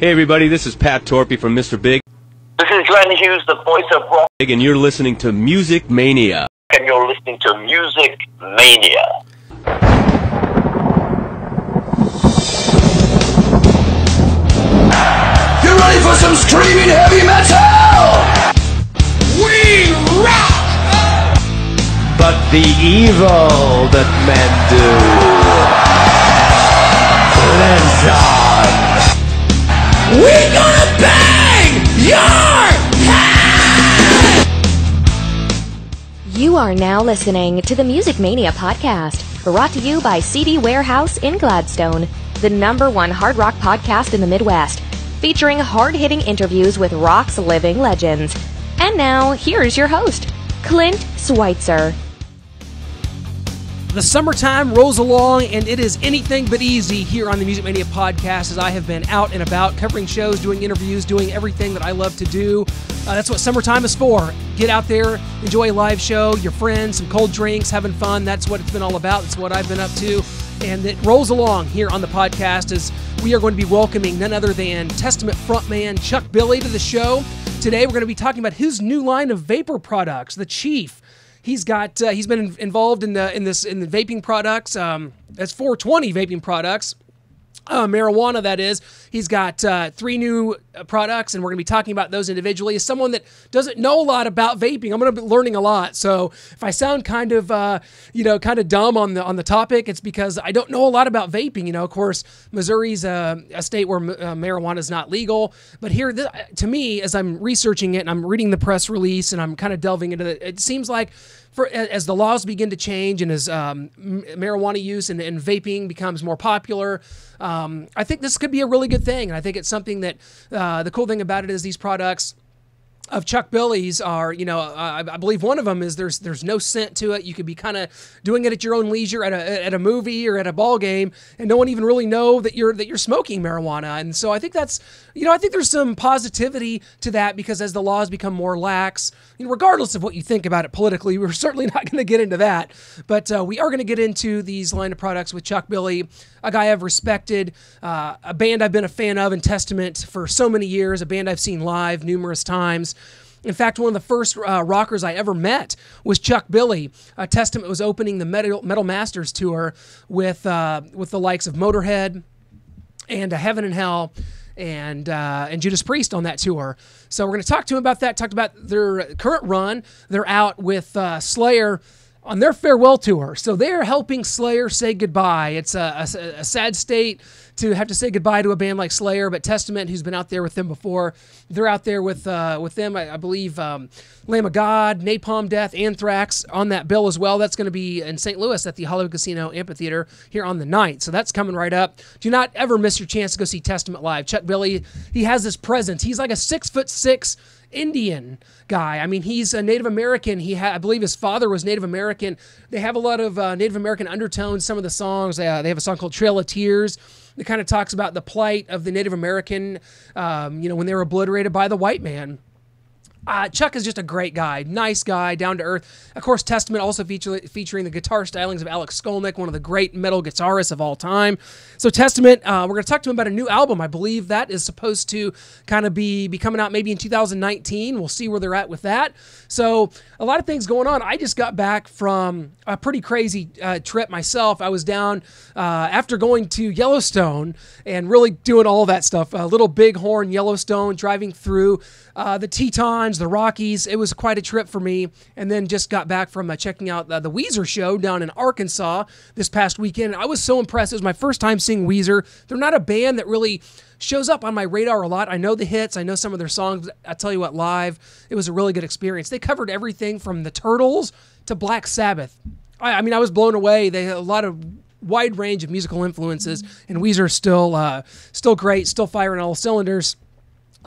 Hey everybody, this is Pat Torpy from Mr. Big. This is Glenn Hughes, the voice of rock. And you're listening to Music Mania. And you're listening to Music Mania. You ready for some screaming heavy metal? We rock! But the evil that men do lives on. We're gonna bang your head! You are now listening to the Music Mania podcast, brought to you by CD Warehouse in Gladstone, the #1 hard rock podcast in the Midwest, featuring hard-hitting interviews with rock's living legends. And now, here's your host, Clint Switzer. The summertime rolls along, and it is anything but easy here on the Music Mania podcast, as I have been out and about covering shows, doing interviews, doing everything that I love to do. That's what summertime is for. Get out there, enjoy a live show, your friends, some cold drinks, having fun. That's what it's been all about. That's what I've been up to. And it rolls along here on the podcast as we are going to be welcoming none other than Testament frontman Chuck Billy to the show. Today we're going to be talking about his new line of vapor products, the Chief. He's been involved in the vaping products. That's 420 vaping products. Marijuana, that is. He's got 3 new products, and we're going to be talking about those individually. As someone that doesn't know a lot about vaping, I'm going to be learning a lot. So if I sound kind of dumb on the topic, it's because I don't know a lot about vaping. You know, of course, Missouri's a state where marijuana is not legal. But here, to me, as I'm researching it and I'm reading the press release and I'm kind of delving into it, it seems like as the laws begin to change and as marijuana use and vaping becomes more popular, I think this could be a really good thing. And I think it's something that the cool thing about it is these products of Chuck Billy's are, I believe one of them is there's no scent to it. You could be kind of doing it at your own leisure at a movie or at a ball game, and no one even really know that you're smoking marijuana. And so I think I think there's some positivity to that, because as the laws become more lax, regardless of what you think about it politically, we're certainly not going to get into that. But we are going to get into these line of products with Chuck Billy, a guy I've respected, a band I've been a fan of in Testament for so many years, a band I've seen live numerous times. In fact, one of the first rockers I ever met was Chuck Billy. Testament was opening the Metal Masters tour with the likes of Motorhead and Heaven and Hell and Judas Priest on that tour. So we're going to talk to him about that, talk about their current run. They're out with Slayer on their farewell tour. So they're helping Slayer say goodbye. It's a sad state to have to say goodbye to a band like Slayer, but Testament, who's been out there with them before, they're out there with them. I believe Lamb of God, Napalm Death, Anthrax on that bill as well. That's going to be in St. Louis at the Hollywood Casino Amphitheater here on the 9th. So that's coming right up. Do not ever miss your chance to go see Testament live. Chuck Billy, he has this presence. He's like a 6'6" Indian guy. I mean, he's a Native American. I believe his father was Native American. They have a lot of Native American undertones. Some of the songs, they have a song called Trail of Tears that kind of talks about the plight of the Native American, when they were obliterated by the white man. Chuck is just a great guy, nice guy, down to earth. Of course, Testament also featuring the guitar stylings of Alex Skolnick, one of the great metal guitarists of all time. So Testament, we're going to talk to him about a new album. I believe that is supposed to kind of be coming out maybe in 2019. We'll see where they're at with that. So a lot of things going on. I just got back from a pretty crazy trip myself. I was down after going to Yellowstone and really doing all that stuff. Little Bighorn, Yellowstone, driving through the Tetons, the Rockies. It was quite a trip for me. And then just got back from checking out the Weezer show down in Arkansas this past weekend. I was so impressed. It was my first time seeing Weezer. They're not a band that really shows up on my radar a lot. I know the hits. I know some of their songs. I tell you what, live, it was a really good experience. They covered everything from the Turtles to Black Sabbath. I mean, I was blown away. They had a lot of wide range of musical influences, and Weezer is still great, still firing all cylinders.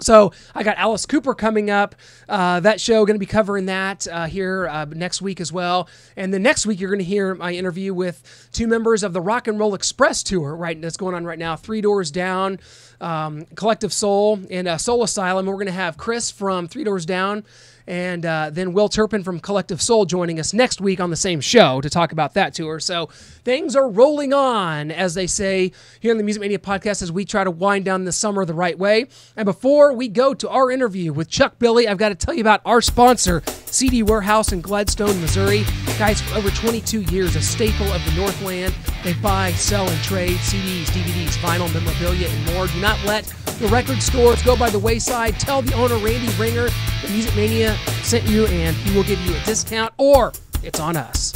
So I got Alice Cooper coming up. That show, going to be covering that here next week as well. And then next week, you're going to hear my interview with 2 members of the Rock and Roll Express tour, right? That's going on right now. 3 Doors Down. Collective Soul and Soul Asylum. We're going to have Chris from Three Doors Down and then Will Turpin from Collective Soul joining us next week on the same show to talk about that tour. So things are rolling on, as they say here on the Music Mania podcast, as we try to wind down the summer the right way. And before we go to our interview with Chuck Billy, I've got to tell you about our sponsor, CD Warehouse in Gladstone, Missouri. Guys, for over 22 years, a staple of the Northland. They buy, sell, and trade CDs, DVDs, vinyl, memorabilia, and more. Do not let the record stores go by the wayside. Tell the owner, Randy Ringer, that Music Mania sent you, and he will give you a discount, or it's on us.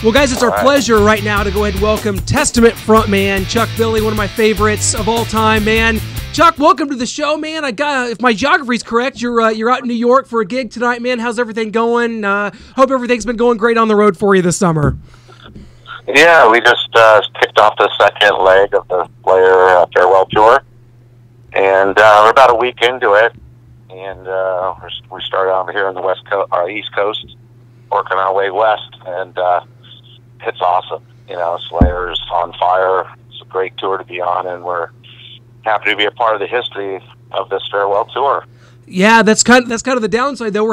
Well, guys, it's our pleasure right now to go ahead and welcome Testament frontman Chuck Billy, one of my favorites of all time, man. Chuck, welcome to the show, man. If my geography's correct, you're out in New York for a gig tonight, man. How's everything going? Hope everything's been going great on the road for you this summer. Yeah, we just kicked off the second leg of the Slayer farewell tour, and we're about a week into it, and we started out here on the East Coast, working our way west, and it's awesome. You know, Slayer's on fire. It's a great tour to be on, and we're happy to be a part of the history of this farewell tour. Yeah, that's kind of the downside, though.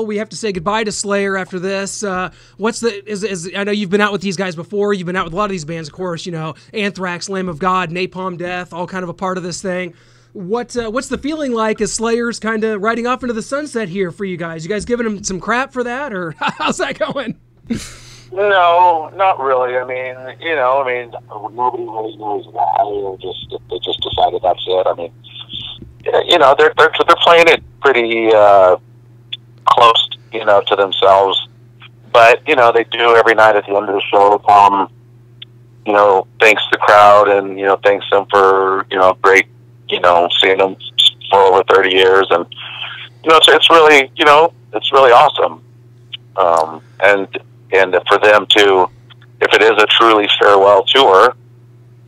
We have to say goodbye to Slayer after this. I know you've been out with these guys before. You've been out with a lot of these bands, of course. You know, Anthrax, Lamb of God, Napalm Death, all kind of a part of this thing. What's the feeling like as Slayer's kind of riding off into the sunset here for you guys? You guys giving them some crap for that, or how's that going? No, not really. Nobody really knows why. They just decided that's it. I mean, you know, they're playing it pretty close, you know, to themselves. But you know, they do every night at the end of the show. You know, thanks the crowd, and you know, thanks them for, you know, great, you know, seeing them for over 30 years, and you know, it's really, you know, it's really awesome. And for them to, if it is a truly farewell tour,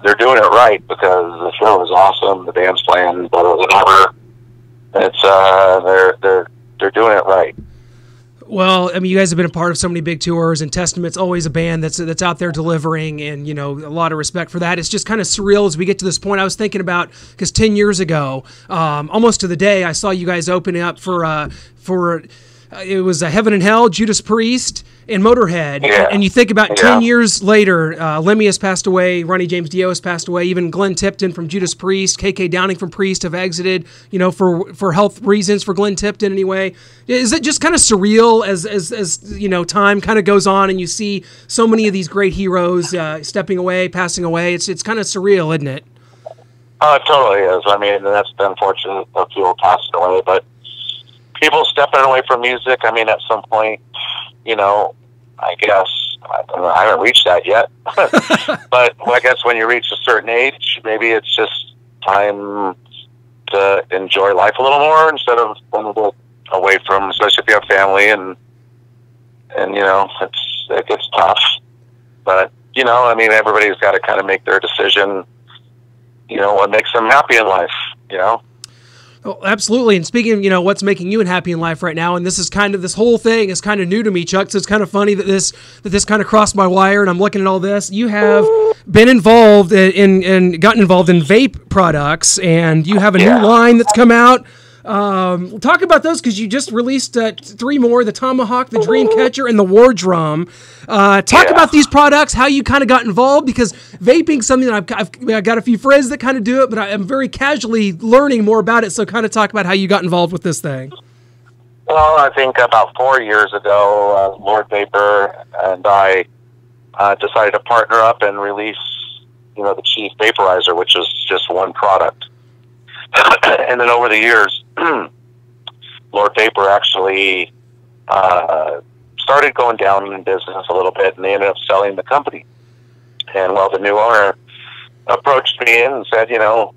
they're doing it right, because the show is awesome. The band's playing better than ever. It's they're doing it right. Well, I mean, you guys have been a part of so many big tours, and Testament's always a band that's out there delivering, and you know, a lot of respect for that. It's just kind of surreal as we get to this point. I was thinking about, because 10 years ago, almost to the day, I saw you guys opening up for it was Heaven and Hell, Judas Priest, and Motorhead. Yeah. And you think about 10 years later, Lemmy has passed away, Ronnie James Dio has passed away, even Glenn Tipton from Judas Priest, KK Downing from Priest have exited, you know, for health reasons, for Glenn Tipton anyway. Is it just kind of surreal as you know, time kind of goes on and you see so many of these great heroes stepping away, passing away? It's kind of surreal, isn't it? Oh, it totally is. I mean, that's unfortunate that people passed away, but people stepping away from music, I mean, at some point, you know, I guess, I haven't reached that yet, but I guess when you reach a certain age, maybe it's just time to enjoy life a little more instead of a little bit away from, especially if you have family, and you know, it gets tough. But, you know, I mean, everybody's got to kind of make their decision, you know, what makes them happy in life, you know? Oh, absolutely. And speaking of, you know, what's making you happy in life right now, and this whole thing is kind of new to me, Chuck, so it's kind of funny that this kind of crossed my wire, and I'm looking at all this. You have been involved in gotten involved in vape products, and you have a new line that's come out. Talk about those, because you just released 3 more: the Tomahawk, the Dreamcatcher, and the War Drum. Talk about these products, how you kind of got involved, because vaping's something that I've got a few friends that kind of do it, but I'm very casually learning more about it. So kind of talk about how you got involved with this thing. Well, I think about 4 years ago, Lord Vapor and I decided to partner up and release, you know, the Chief Vaporizer, which is just one product. And then over the years, Lord Vapor actually started going down in business a little bit, and they ended up selling the company. And well, the new owner approached me and said, you know,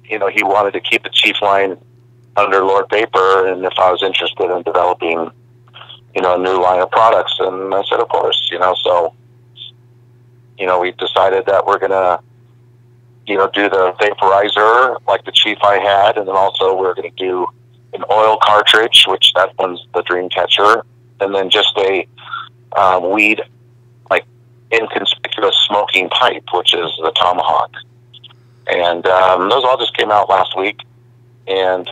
he wanted to keep the Chief line under Lord Vapor, and if I was interested in developing, you know, a new line of products. And I said, of course, you know. So, you know, we decided that we're gonna, you know, do the vaporizer like the Chief I had, and then also we're going to do an oil cartridge, which that one's the Dreamcatcher, and then just a weed, like inconspicuous smoking pipe, which is the tomahawk. And those all just came out last week. And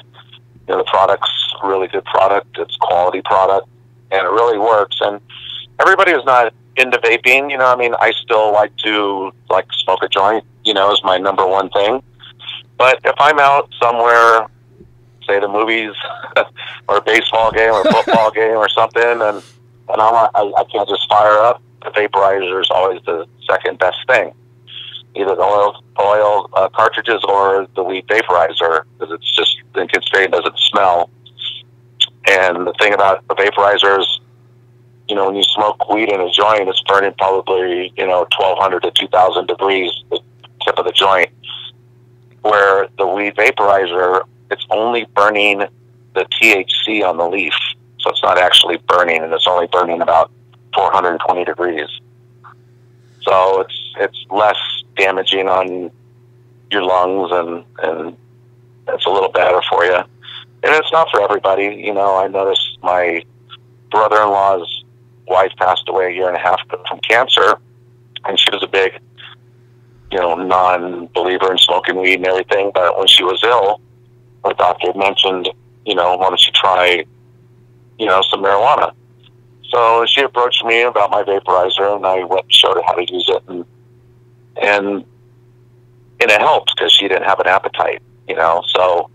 the product's a really good product. It's quality product, and it really works. And everybody is not into vaping. I still like to smoke a joint. Is my number one thing. But if I'm out somewhere, say the movies, or a baseball game, or a football game, or something, and I can't just fire up, the vaporizer is always the second best thing. Either the oil cartridges or the weed vaporizer, because it's just inconspicuous, doesn't smell. And the thing about the vaporizer is, when you smoke weed in a joint, it's burning probably 1,200 to 2,000 degrees, the tip of the joint. Where the weed vaporizer, it's only burning the THC on the leaf, so it's not actually burning, and it's only burning about 420 degrees. So it's less damaging on your lungs, and it's a little better for you. And it's not for everybody. I noticed my brother-in-law's wife passed away a year and a half ago from cancer, and she was a big, non-believer in smoking weed and everything. But when she was ill, her doctor mentioned, why don't you try, some marijuana? So she approached me about my vaporizer, and I went and showed her how to use it, and it helped because she didn't have an appetite, So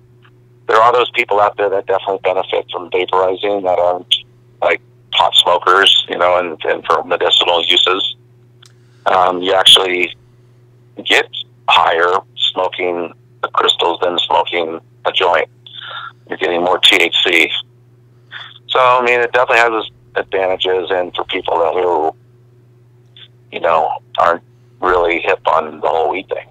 there are those people out there that definitely benefit from vaporizing that aren't like pot smokers, and for medicinal uses. You actually get higher smoking the crystals than smoking a joint. You're getting more THC. So, it definitely has its advantages, and for people that who, aren't really hip on the whole weed thing.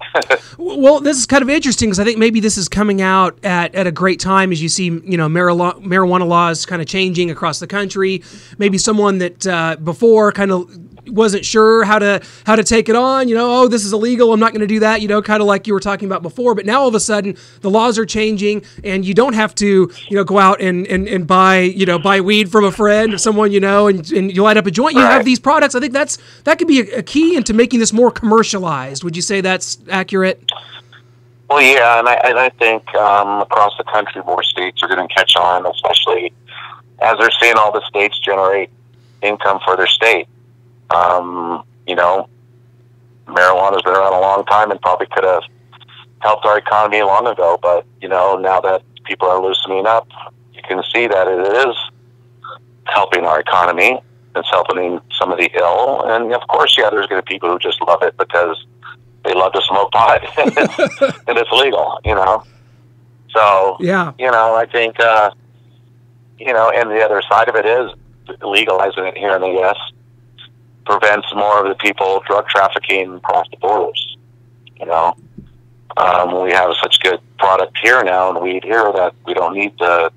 Well, this is kind of interesting because I think maybe this is coming out at a great time as you see, marijuana laws kind of changing across the country. Maybe someone that before kind of wasn't sure how to take it on, this is illegal, I'm not going to do that, kind of like you were talking about before. But now all of a sudden the laws are changing, and you don't have to, go out and buy weed from a friend or someone, and you light up a joint. You have these products. I think that could be a key into making this more commercialized. Would you say that's accurate? Well, yeah, and I think across the country more states are going to catch on, especially as they're seeing all the states generate income for their state. Marijuana's been around a long time and probably could have helped our economy long ago, but, now that people are loosening up, you can see that it is helping our economy. It's helping some of the ill. And, of course, there's going to be people who just love it because they love to smoke pot and it's legal, So, yeah. I think, and the other side of it is legalizing it here in the U.S. prevents more of the people drug trafficking across the borders. We have such good product here now and weed here that we don't need to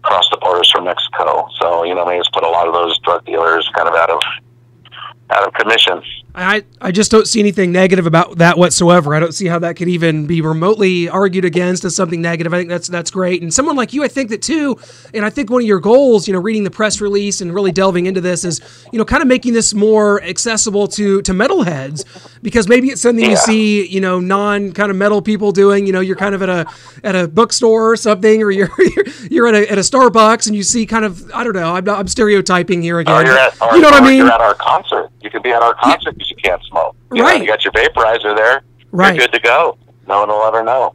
cross the borders from Mexico. So, they just put a lot of those drug dealers kind of out of commission. I just don't see anything negative about that whatsoever. I don't see how that could even be remotely argued against as something negative. I think that's great. And someone like you, I think that too, and I think one of your goals, reading the press release and really delving into this is, kind of making this more accessible to metalheads, because maybe it's something you see, non kind of metal people doing, you're kind of at a bookstore or something, or you're at a Starbucks and you see kind of, I don't know, I'm stereotyping here again. You know what I mean? You're at our concert. You can be at our concert because you can't smoke. You got your vaporizer there. Right. You're good to go. No one will ever know.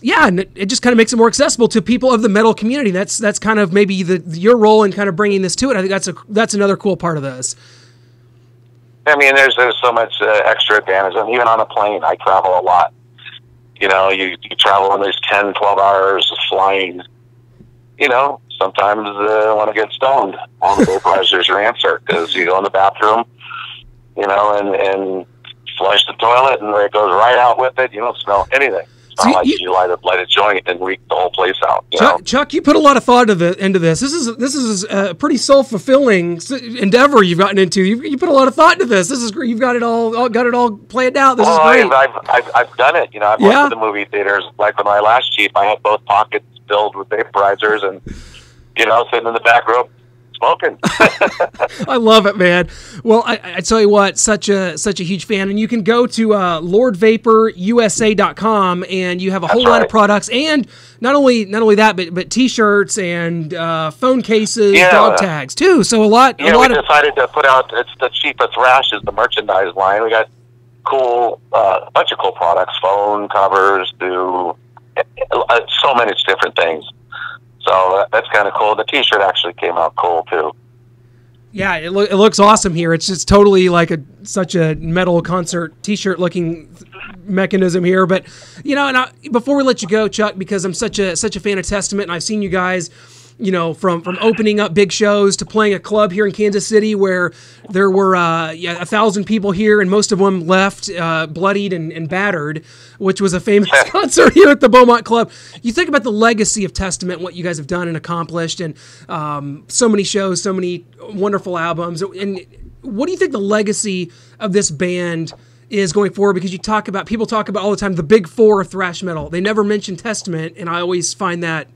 Yeah, and it just kind of makes it more accessible to people of the metal community. That's kind of maybe your role in kind of bringing this to it. I think that's another cool part of this. There's so much extra advantage. And even on a plane, I travel a lot. You travel in these 10, 12 hours of flying. Sometimes I want to get stoned. All the vaporizers your answer, because you go in the bathroom, and flush the toilet, and it goes right out with it. You don't smell anything. It's not like you light a joint and reek the whole place out. Chuck, you put a lot of thought into this. This is a pretty self-fulfilling endeavor you've gotten into. You put a lot of thought into this. This is great. You've got it all planned out. This is great. I've done it. I've worked in the movie theaters. Like when I last chief, I had both pockets filled with vaporizers, and sitting in the back row smoking. I love it, man. Well, I tell you what, such a huge fan. And you can go to LordVaporUSA.com, and you have a whole line of products. And not only that, but T-shirts and phone cases, dog tags, too. So a lot. Yeah, we decided to put out, it's the Cheapest Thrash is the merchandise line. We got a bunch of cool products, phone covers, so many different things. So that's kind of cool. The T-shirt actually came out cool too. Yeah, it looks awesome here. It's just totally like such a metal concert T-shirt looking mechanism here. But and before we let you go, Chuck, because I'm such a fan of Testament, and I've seen you guys, from opening up big shows to playing a club here in Kansas City where there were 1,000 people here, and most of them left bloodied and battered, which was a famous concert here at the Beaumont Club. You think about the legacy of Testament, what you guys have done and accomplished, and so many shows, so many wonderful albums. And what do you think the legacy of this band is going forward? Because people talk about all the time the big four of thrash metal. They never mention Testament, and I always find that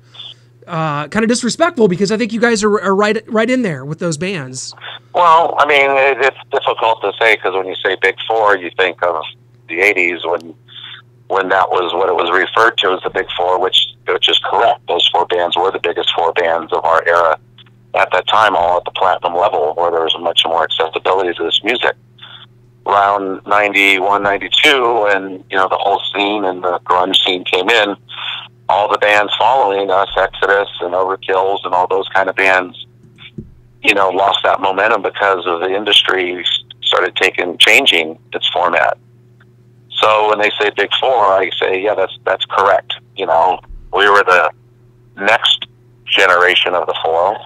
kind of disrespectful, because I think you guys are right in there with those bands. Well, I mean, it's difficult to say, because when you say Big Four, you think of the 80s when that was what it was referred to as the Big Four, which is correct. Those four bands were the biggest four bands of our era at that time, all at the platinum level, where there was much more accessibility to this music. Around 91, 92, and the whole scene and the grunge scene came in, all the bands following us, Exodus and Overkills and all those kind of bands, lost that momentum because of the industry started changing its format. So when they say Big Four, I say, yeah, that's correct. We were the next generation of the four,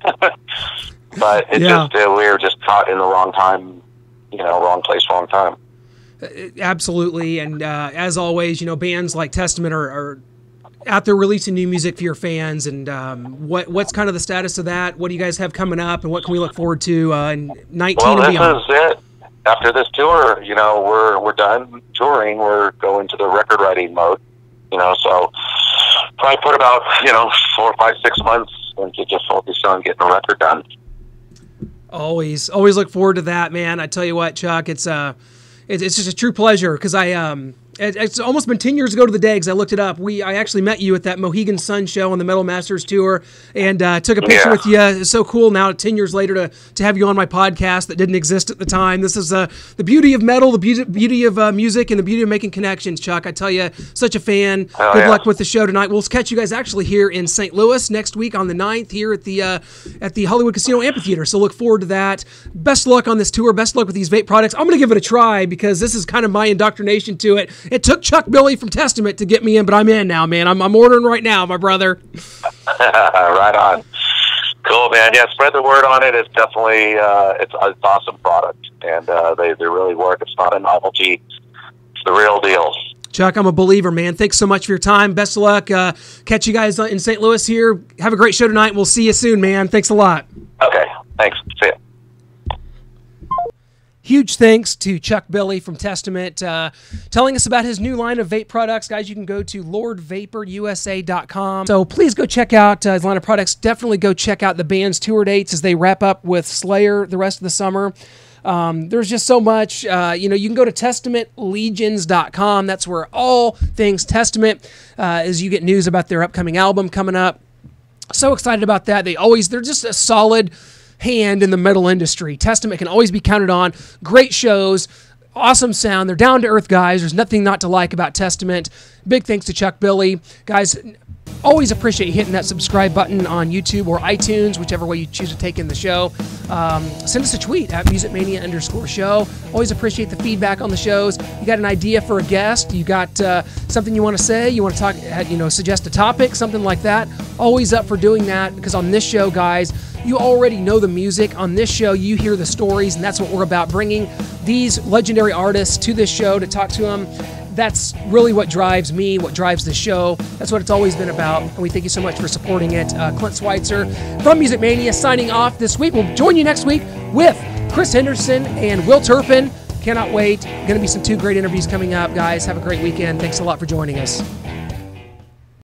but we were just caught in the wrong time, wrong place, wrong time. Absolutely. And as always, bands like Testament are out there releasing new music for your fans, and what's kind of the status of that? What do you guys have coming up, and what can we look forward to in 19 and beyond? Well, this is it. After this tour, we're done touring. We're going to the record writing mode, so probably put about 4, 5, 6 months into just focused on getting a record done. Always look forward to that, man. I tell you what, Chuck, it's just a true pleasure, because it's almost been 10 years ago to the day, because I looked it up. I actually met you at that Mohegan Sun show on the Metal Masters tour, and took a picture with you. It's so cool now, 10 years later, to have you on my podcast that didn't exist at the time. This is the beauty of metal, the beauty of music, and the beauty of making connections, Chuck. I tell you, such a fan. Good luck with the show tonight. We'll catch you guys actually here in St. Louis next week on the 9th here at the Hollywood Casino Amphitheater, so look forward to that. Best luck on this tour. Best luck with these vape products. I'm going to give it a try, because this is kind of my indoctrination to it. It took Chuck Billy from Testament to get me in, but I'm in now, man. I'm ordering right now, my brother. Right on. Cool, man. Yeah, spread the word on it. It's definitely it's an awesome product, and they really work. It's not a novelty. It's the real deal. Chuck, I'm a believer, man. Thanks so much for your time. Best of luck. Catch you guys in St. Louis here. Have a great show tonight. We'll see you soon, man. Thanks a lot. Okay. Thanks. See ya. Huge thanks to Chuck Billy from Testament telling us about his new line of vape products. Guys, you can go to LordVaporUSA.com. So please go check out his line of products. Definitely go check out the band's tour dates as they wrap up with Slayer the rest of the summer. There's just so much. You can go to TestamentLegions.com. That's where all things Testament, as you get news about their upcoming album coming up. So excited about that. They're just a solid hand in the metal industry. Testament can always be counted on. Great shows, awesome sound. They're down-to-earth guys. There's nothing not to like about Testament. Big thanks to Chuck Billy. Guys, always appreciate you hitting that subscribe button on YouTube or iTunes, whichever way you choose to take in the show. Send us a tweet at musicmania_show. Always appreciate the feedback on the shows. You got an idea for a guest? You got something you want to say? You want to talk? Suggest a topic, something like that? Always up for doing that, because on this show, guys, you already know the music. On this show, you hear the stories, and that's what we're about, bringing these legendary artists to this show to talk to them. That's really what drives me, what drives the show. That's what it's always been about, and we thank you so much for supporting it. Clint Switzer from Music Mania signing off this week. We'll join you next week with Chris Henderson and Will Turpin. Cannot wait. Going to be some 2 great interviews coming up, guys. Have a great weekend. Thanks a lot for joining us.